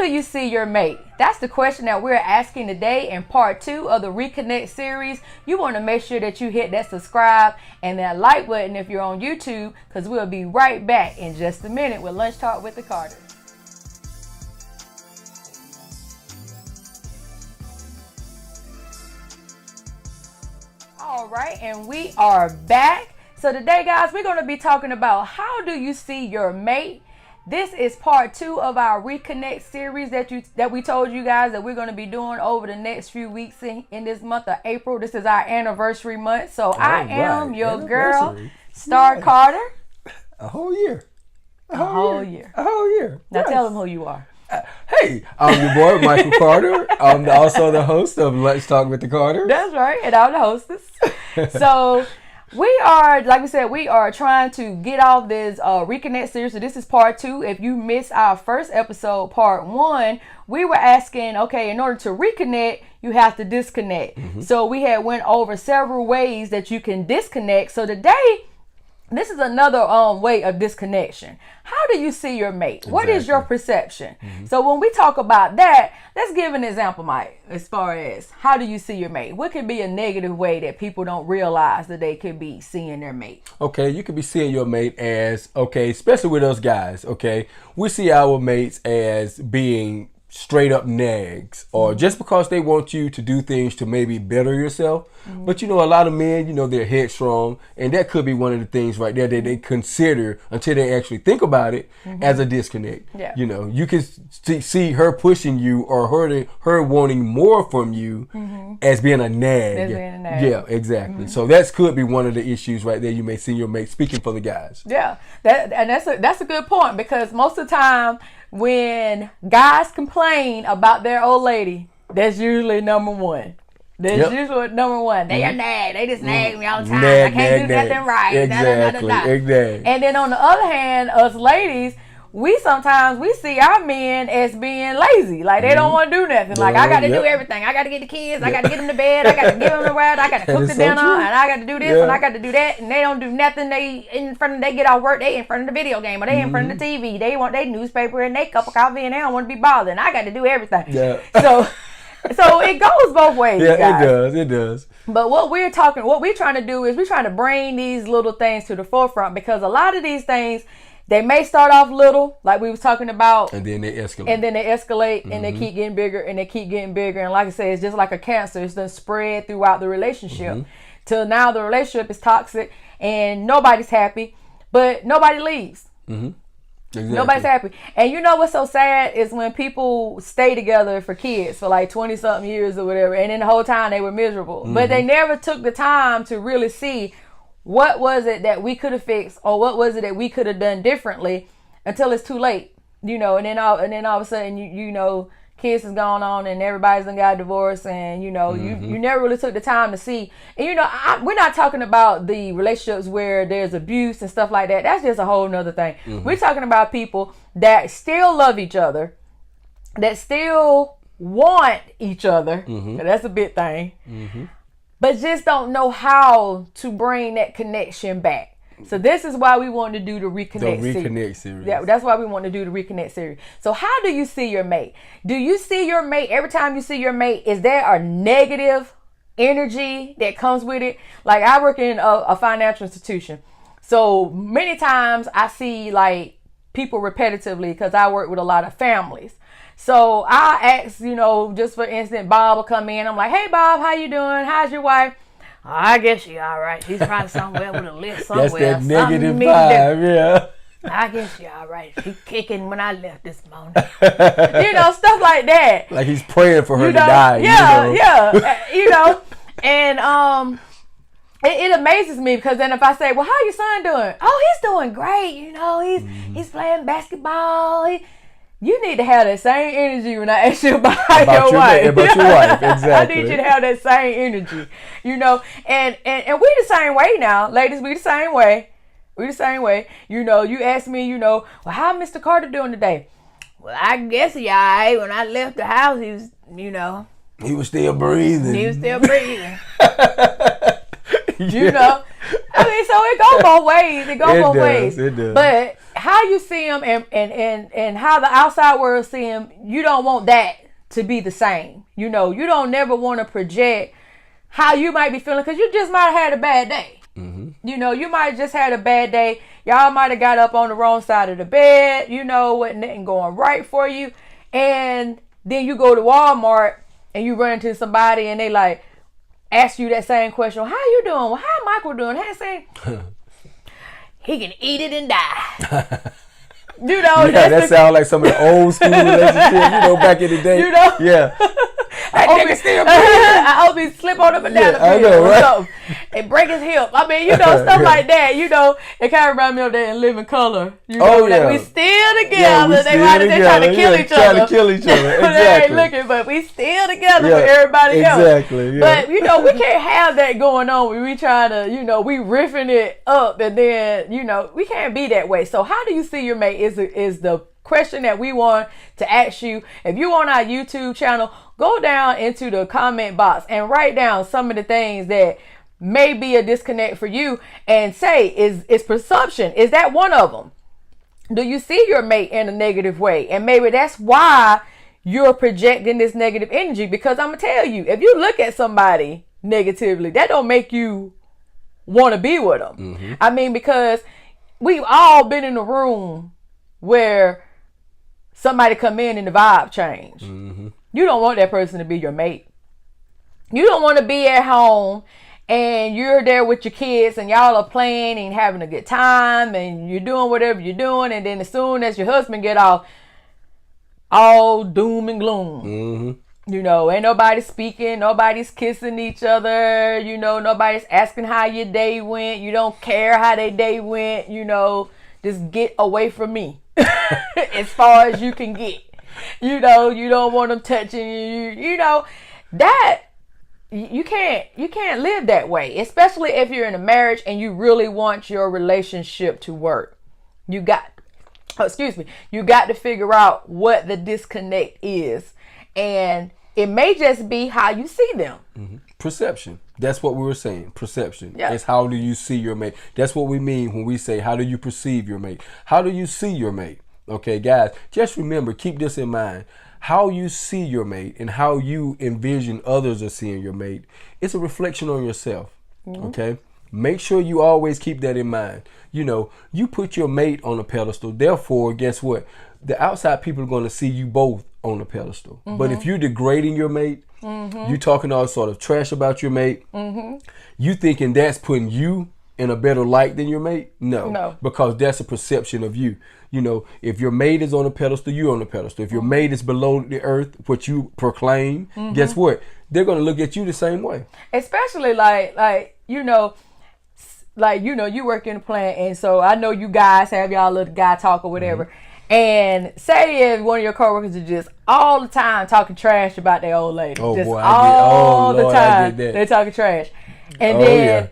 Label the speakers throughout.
Speaker 1: do you see your mate? That's the question that we're asking today in part 2 of the Reconnect series. You want to make sure that you hit that subscribe and that like button if you're on YouTube, because we'll be right back in just a minute with Lunch Talk with the Carters. All right, and we are back. So today, guys, we're going to be talking about how do you see your mate. This is part 2 of our Reconnect series that we told you guys that we're going to be doing over the next few weeks in this month of April. This is our anniversary month. So I am your girl, Starr Carter.
Speaker 2: A whole year.
Speaker 1: A whole year. Now
Speaker 2: Yes.
Speaker 1: tell them who you are.
Speaker 2: Hey, I'm your boy, Michael Carter. I'm also the host of Let's Talk with the Carters.
Speaker 1: That's right, and I'm the hostess. So we are, like we said, we are trying to get off this Reconnect series. So this is part 2. If you missed our first episode, part 1, we were asking, okay, in order to reconnect, you have to disconnect. So we had went over several ways that you can disconnect. So today, this is another way of disconnection. How do you see your mate? Exactly. What is your perception? So when we talk about that, let's give an example, Mike, as far as how do you see your mate? What could be a negative way that people don't realize that they could be seeing their mate?
Speaker 2: Okay, you could be seeing your mate as, okay, especially with us guys, okay, we see our mates as being straight up nags, or just because they want you to do things to maybe better yourself. But you know, a lot of men, you know, they're headstrong, and that could be one of the things right there that they consider until they actually think about it as a disconnect.
Speaker 1: Yeah.
Speaker 2: You know, you can see her pushing you or her wanting more from you as being a nag.
Speaker 1: As being a nag.
Speaker 2: Yeah, exactly. So that could be one of the issues right there. You may see your mate, speaking for the guys.
Speaker 1: Yeah, that's a good point, because most of the time when guys complain about their old lady, that's usually number one. That's usually number one. They are nag. They just nag me all the time. I can't do nothing right.
Speaker 2: Exactly.
Speaker 1: And then on the other hand, us ladies, we see our men as being lazy. Like they don't want to do nothing. Like I got to do everything. I got to get the kids. I got to get them to bed. I got to give them the ride. I got to cook the dinner, and I got to do this and I got to do that. And they don't do nothing. They get off work. They in front of the video game, or they in front of the TV. They want their newspaper and they cup of coffee, and they don't want to be bothered. And I got to do everything. Yeah. So it goes both ways.
Speaker 2: Yeah,
Speaker 1: guys.
Speaker 2: it does.
Speaker 1: But what we're trying to do is we're trying to bring these little things to the forefront, because a lot of these things, they may start off little, like we was talking about,
Speaker 2: and then they escalate,
Speaker 1: and they keep getting bigger, and they keep getting bigger. And like I said, it's just like a cancer. It's done spread throughout the relationship till now the relationship is toxic and nobody's happy, but nobody leaves. Exactly. Nobody's happy. And you know what's so sad is when people stay together for kids for like 20 something years or whatever, and then the whole time they were miserable, but they never took the time to really see what was it that we could have fixed, or what was it that we could have done differently, until it's too late, you know. And then all of a sudden, you know, kids is going on and everybody's done got divorced, and you know, you never really took the time to see. And you know, we're not talking about the relationships where there's abuse and stuff like that. That's just a whole nother thing. We're talking about people that still love each other, that still want each other. That's a big thing. But just don't know how to bring that connection back. So this is why we want to do the Reconnect series. Yeah, that's why we want to do the Reconnect series. So how do you see your mate? Do you see your mate, every time you see your mate, is there a negative energy that comes with it? Like I work in a financial institution. So many times I see like people repetitively, because I work with a lot of families. So I ask, you know, just for instance, Bob will come in. I'm like, hey, Bob, how you doing? How's your wife? Oh, I guess she all right. She's probably somewhere with a list somewhere.
Speaker 2: That's that negative vibe, yeah.
Speaker 1: I guess she all right. She kicking when I left this morning. You know, stuff like that.
Speaker 2: Like he's praying for her to die.
Speaker 1: You know. And it amazes me, because then if I say, well, how your son doing? Oh, he's doing great. You know, he's playing basketball. You need to have that same energy when I ask you about your wife.
Speaker 2: About your wife, exactly.
Speaker 1: I need you to have that same energy, you know. And we the same way now, ladies. We the same way. You know, you ask me, you know, well, how Mr. Carter doing today? Well, I guess he all right. When I left the house, he was, you know.
Speaker 2: He was still breathing.
Speaker 1: You know. I mean, so it goes both ways. It goes both ways.
Speaker 2: It does.
Speaker 1: But how you see them and how the outside world see them, you don't want that to be the same. You know, you don't never want to project how you might be feeling because you just might have had a bad day. Mm-hmm. You know, you might have just had a bad day. Y'all might have got up on the wrong side of the bed. You know, wasn't nothing going right for you. And then you go to Walmart and you run into somebody and they like ask you that same question. How you doing? Well, how Michael doing? How saying he can eat it and die. You know,
Speaker 2: yeah, that sounds like some of the old school relationships, you know, back in the day.
Speaker 1: You know?
Speaker 2: Yeah.
Speaker 1: I hope he slip on up and down the field or something and break his hip. I mean, you know, stuff like that. You know, it kind of reminds me of that in Living Color. You know, like we still together. They trying to kill each other.
Speaker 2: Trying to kill each other. Exactly.
Speaker 1: They ain't looking, but we still together for everybody else.
Speaker 2: Exactly. Yeah.
Speaker 1: But you know, we can't have that going on. We trying to, you know, we riffing it up, and then you know, we can't be that way. So, how do you see your mate? Is the question that we want to ask you. If you on our YouTube channel, go down into the comment box and write down some of the things that may be a disconnect for you and say, is presumption, is that one of them? Do you see your mate in a negative way? And maybe that's why you're projecting this negative energy, because I'm gonna tell you, if you look at somebody negatively, that don't make you want to be with them. Mm-hmm. I mean, because we've all been in a room where somebody come in and the vibe change. Mm-hmm. You don't want that person to be your mate. You don't want to be at home and you're there with your kids and y'all are playing and having a good time and you're doing whatever you're doing, and then as soon as your husband get off, all doom and gloom. Mm-hmm. You know, ain't nobody speaking, nobody's kissing each other, you know, nobody's asking how your day went. You don't care how their day went, you know, just get away from me as far as you can get. You know, you don't want them touching you. You know, that you can't live that way, especially if you're in a marriage and you really want your relationship to work. You got to figure out what the disconnect is, and it may just be how you see them.
Speaker 2: Mm-hmm. Perception. That's what we were saying. Perception.
Speaker 1: Yeah.
Speaker 2: It's how do you see your mate. That's what we mean when we say, how do you perceive your mate? How do you see your mate? Okay, guys, just remember, keep this in mind. How you see your mate and how you envision others are seeing your mate, it's a reflection on yourself. Mm-hmm. Okay? Make sure you always keep that in mind. You know, you put your mate on a pedestal. Therefore, guess what? The outside people are going to see you both on a pedestal. Mm-hmm. But if you're degrading your mate, mm-hmm. you talking all sort of trash about your mate, mm-hmm. you thinking that's putting you in a better light than your mate? No. Because that's a perception of you. You know, if your mate is on a pedestal, you're on a pedestal. If your mate is below the earth, what you proclaim, mm-hmm. guess what? They're going to look at you the same way.
Speaker 1: Especially like you work in a plant, and so I know you guys have y'all little guy talk or whatever. Mm-hmm. And say if one of your coworkers is just all the time talking trash about their old lady.
Speaker 2: Oh,
Speaker 1: just
Speaker 2: boy,
Speaker 1: all the time they're talking trash. And then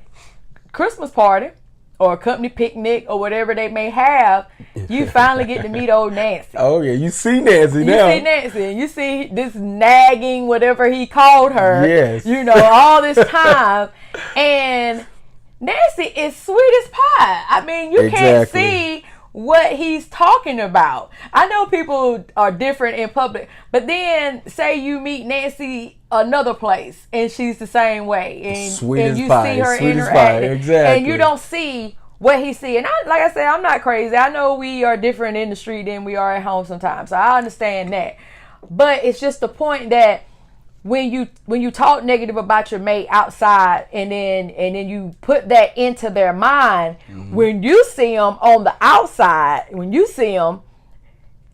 Speaker 1: Christmas party or a company picnic or whatever they may have, you finally get to meet old Nancy.
Speaker 2: Oh, yeah. You see Nancy now.
Speaker 1: You see Nancy. And you see this nagging, whatever he called her.
Speaker 2: Yes.
Speaker 1: You know, all this time. And Nancy is sweet as pie. I mean, you can't see what he's talking about. I know people are different in public, but then say you meet Nancy another place and she's the same way, and you see her interacting, and you don't see what he see. And like I said, I'm not crazy. I know we are different in the street than we are at home sometimes, so I understand that. But it's just the point that when you talk negative about your mate outside, and then you put that into their mind, mm-hmm. when you see them on the outside, when you see them,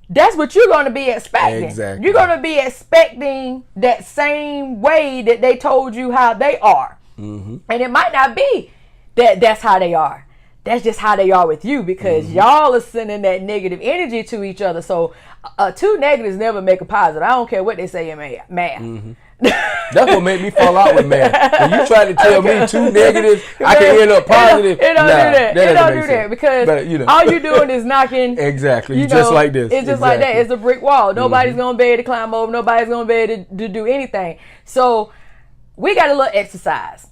Speaker 1: that's what you're going to be expecting.
Speaker 2: Exactly.
Speaker 1: You're going to be expecting that same way that they told you how they are. Mm-hmm. And it might not be that's how they are. That's just how they are with you, because mm-hmm. y'all are sending that negative energy to each other. So two negatives never make a positive. I don't care what they say in math. Mm-hmm.
Speaker 2: That's what made me fall out with math. When you try to tell me two negatives, I can end up positive.
Speaker 1: It don't do that because all you're doing is knocking.
Speaker 2: Exactly. Just like this.
Speaker 1: It's just like that. It's a brick wall. Nobody's mm-hmm. going to be able to climb over. Nobody's going to be able to do anything. So we got a little exercise.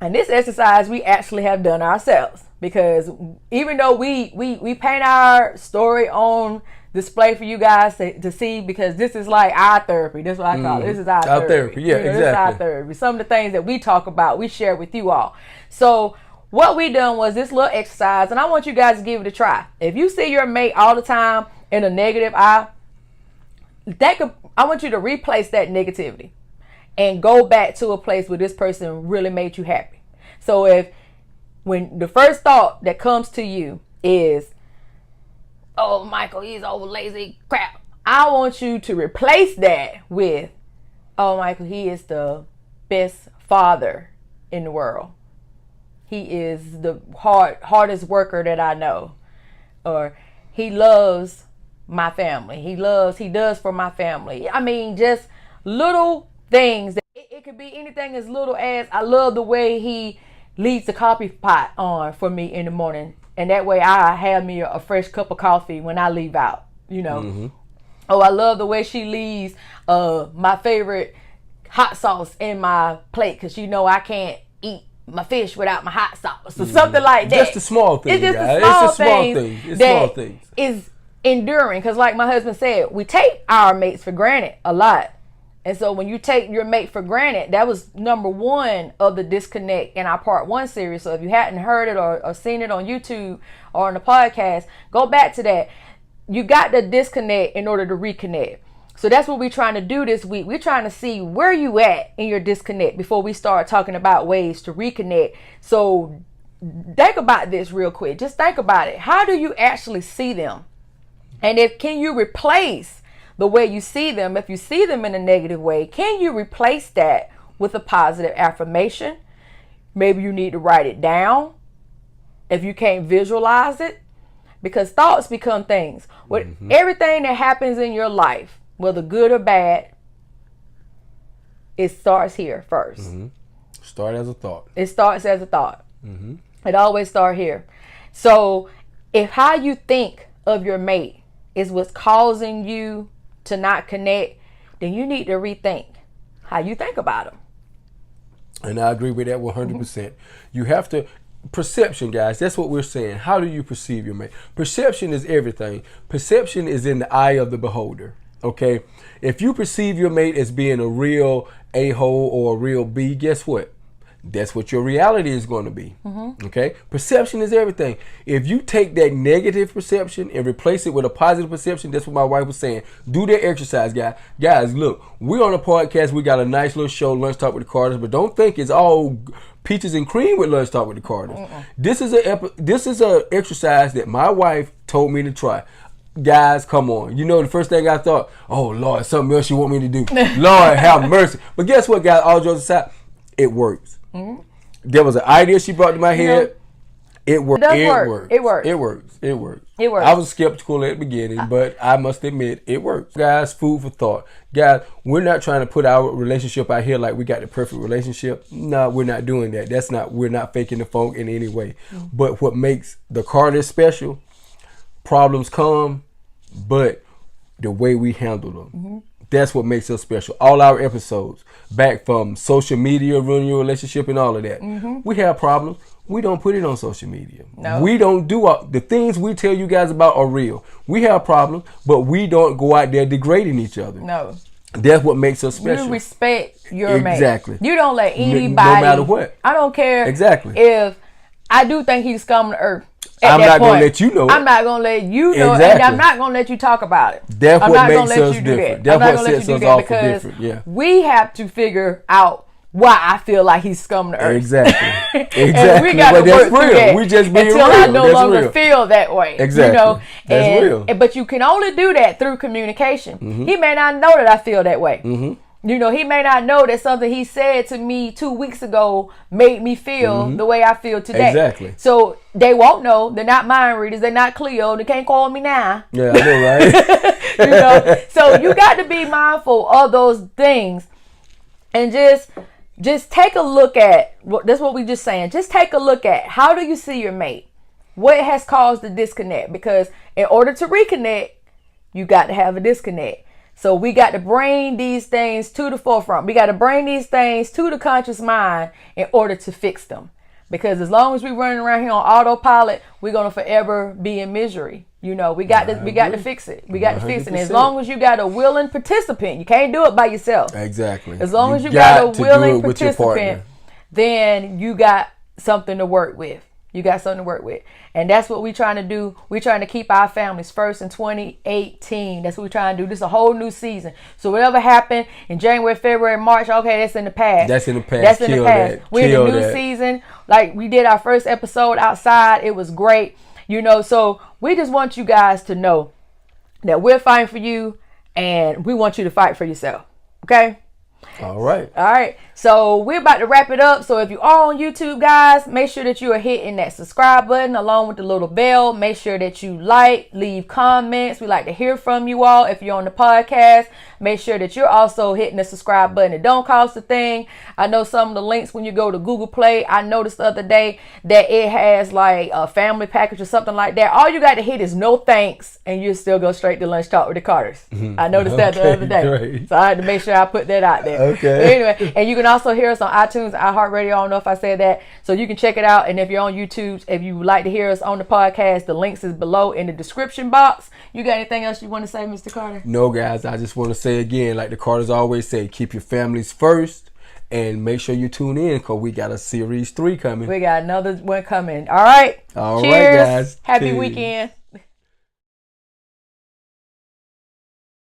Speaker 1: And this exercise we actually have done ourselves, because even though we paint our story on display for you guys to see, because this is like our therapy. That's what I call it. This is our therapy.
Speaker 2: Yeah, exactly. This is our
Speaker 1: therapy. Some of the things that we talk about, we share with you all. So what we done was this little exercise, and I want you guys to give it a try. If you see your mate all the time in a negative eye, I want you to replace that negativity and go back to a place where this person really made you happy. So when the first thought that comes to you is, oh, Michael, he's old lazy crap, I want you to replace that with, oh, Michael, he is the best father in the world. He is the hardest worker that I know. Or he loves my family. He does for my family. I mean, just little things. It could be anything as little as, I love the way he leaves the coffee pot on for me in the morning. And that way I have me a fresh cup of coffee when I leave out, you know. Mm-hmm. Oh, I love the way she leaves my favorite hot sauce in my plate, because I can't eat my fish without my hot sauce or something like that.
Speaker 2: Just the small things.
Speaker 1: It's just the small things that is enduring. Because like my husband said, we take our mates for granted a lot. And so when you take your mate for granted, that was number one of the disconnect in our part 1 series. So if you hadn't heard it or seen it on YouTube or on the podcast, go back to that. You got to disconnect in order to reconnect. So that's what we're trying to do this week. We're trying to see where you at in your disconnect before we start talking about ways to reconnect. So think about this real quick. Just think about it. How do you actually see them? And can you replace the way you see them? If you see them in a negative way, can you replace that with a positive affirmation? Maybe you need to write it down if you can't visualize it, because thoughts become things. With everything that happens in your life, whether good or bad, it starts here first.
Speaker 2: Start as a thought.
Speaker 1: It starts as a thought. It always starts here. So if how you think of your mate is what's causing you to not connect, then you need to rethink how you think about them.
Speaker 2: And I agree with that 100%. You have to, perception, guys, that's what we're saying. How do you perceive your mate? Perception is everything. Perception is in the eye of the beholder. Okay, if you perceive your mate as being a real a-hole or a real B, guess what? That's what your reality is going to be. Okay, perception is everything. If you take that negative perception and replace it with a positive perception, that's what my wife was saying. Do that exercise, guys. Look, we're on a podcast. We got a nice little show, Lunch Talk with the Carters, but don't think it's all peaches and cream with Lunch Talk with the Carters. This is a exercise that my wife told me to try. Guys, come on. The first thing I thought, oh, Lord, something else you want me to do. Lord, have mercy. But guess what, guys? All jokes aside, it works. There was an idea she brought to my head. It works. It works. I was skeptical at the beginning, but I must admit, it works. Guys, food for thought. Guys, we're not trying to put our relationship out here like we got the perfect relationship. No, we're not doing that. We're not faking the funk in any way. But what makes the Carters special, problems come, but the way we handle them, that's what makes us special. All our episodes, back from social media, ruining your relationship and all of that. We have problems. We don't put it on social media. No. We don't do the things we tell you guys about are real. We have problems, but we don't go out there degrading each other. No. That's what makes us special.
Speaker 1: You respect your mate.
Speaker 2: Exactly.
Speaker 1: You don't let anybody.
Speaker 2: No matter what.
Speaker 1: I don't care.
Speaker 2: Exactly.
Speaker 1: If I do think he's scum of the earth.
Speaker 2: I'm not going to let you know it.
Speaker 1: I'm not going to let you know it. And I'm not going to let you talk about it.
Speaker 2: That's what makes us different. That's what sets us off for different. Yeah.
Speaker 1: We have to figure out why I feel like he's scum of the earth.
Speaker 2: Exactly.
Speaker 1: And we got to work through that.
Speaker 2: We just being
Speaker 1: until
Speaker 2: real.
Speaker 1: I no longer feel that way.
Speaker 2: Exactly. That's real.
Speaker 1: But you can only do that through communication. He may not know that I feel that way. He may not know that something he said to me 2 weeks ago made me feel the way I feel today.
Speaker 2: Exactly.
Speaker 1: So they won't know. They're not mind readers. They're not Cleo. They can't call me now.
Speaker 2: Yeah, I know,
Speaker 1: right? So you got to be mindful of those things, and just take a look at. That's what we just saying. Just take a look at how do you see your mate. What has caused the disconnect? Because in order to reconnect, you got to have a disconnect. So we got to bring these things to the forefront. We got to bring these things to the conscious mind in order to fix them. Because as long as we're running around here on autopilot, we're gonna forever be in misery. You know, we got to fix it. We got to fix it. And as long as you got a willing participant, you can't do it by yourself.
Speaker 2: Exactly.
Speaker 1: As long as you got a willing participant, then you got something to work with. You got something to work with. And that's what we're trying to do. We're trying to keep our families first in 2018. That's what we're trying to do. This is a whole new season. So whatever happened in January, February, March, okay, that's in the past.
Speaker 2: That's in the past.
Speaker 1: That's in the past. We're in a new season. Like we did our first episode outside. It was great. You know, so we just want you guys to know that we're fighting for you and we want you to fight for yourself. Okay?
Speaker 2: All right.
Speaker 1: All right. So we're about to wrap it up. So if you are on YouTube, guys, make sure that you are hitting that subscribe button along with the little bell. Make sure that you like, leave comments. We like to hear from you all. If you're on the podcast, make sure that you're also hitting the subscribe button. It don't cost a thing. I know some of the links when you go to Google Play, I noticed the other day that it has like a family package or something like that. All you got to hit is no thanks and you still go straight to Lunch Talk with the Carters. I noticed that the other day.
Speaker 2: Great.
Speaker 1: So I had to make sure I put that out there.
Speaker 2: Okay.
Speaker 1: But anyway, and you can also hear us on iTunes, iHeartRadio. I don't know if I said that. So you can check it out. And if you're on YouTube, if you would like to hear us on the podcast, the links is below in the description box. You got anything else you want to say, Mr. Carter?
Speaker 2: No, guys. I just want to say again, like the Carters always say, keep your families first. And make sure you tune in because we got a series 3 coming.
Speaker 1: We got another one coming. All right.
Speaker 2: All
Speaker 1: Cheers.
Speaker 2: right, guys.
Speaker 1: Happy
Speaker 2: Cheers.
Speaker 1: weekend.